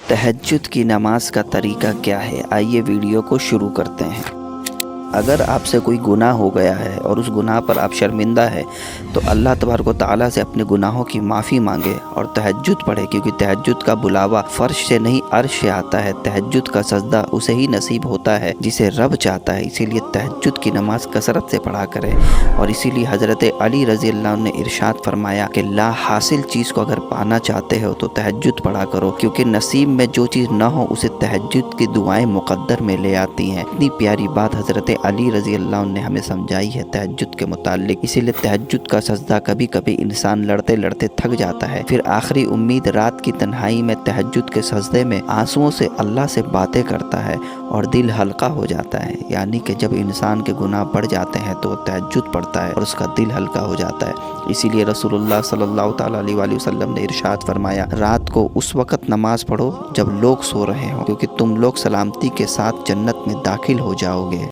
तहज्जुद की नमाज का तरीका क्या है, आइए वीडियो को शुरू करते हैं। अगर आपसे कोई गुनाह हो गया है और उस गुनाह पर आप शर्मिंदा है तो अल्लाह तबारक व तआला से अपने गुनाहों की माफ़ी मांगे और तहज्जुद पढ़े, क्योंकि तहज्जुद का बुलावा फ़र्श से नहीं अर्श से आता है। तहज्जुद का सजदा उसे ही नसीब होता है जिसे रब चाहता है। इसीलिए तहज्जुद की नमाज कसरत से पढ़ा करें। और इसीलिए हज़रत अली रज़ी अल्लाह अन्हु ने इरशाद फरमाया कि ला हासिल चीज़ को अगर पाना चाहते हो तो तहज्जुद पढ़ा करो, क्योंकि नसीब में जो चीज़ न हो उसे तहज्जुद की दुआएं मुक़द्दर में ले आती हैं। इतनी प्यारी बात हज़रत अली रज़ी अल्लाह अन्हु ने हमें समझाई है तहज्जुद के मुताल्लिक। इसीलिए तहज्जुद का सजदा कभी कभी इंसान लड़ते लड़ते थक जाता है, फिर आखिरी उम्मीद रात की तन्हाई में तहज्जुद के सजदे में आंसुओं से अल्लाह से बातें करता है और दिल हल्का हो जाता है। यानी कि जब इंसान के गुनाह बढ़ जाते हैं तो तहज्जुद पढ़ता है और उसका दिल हल्का हो जाता है। इसीलिए रसूलुल्लाह सल्लल्लाहु तआला अलैहि वसल्लम ने इरशाद फरमाया, रात को उस वक़्त नमाज पढ़ो जब लोग सो रहे हों, क्योंकि तुम लोग सलामती के साथ जन्नत में दाखिल हो जाओगे।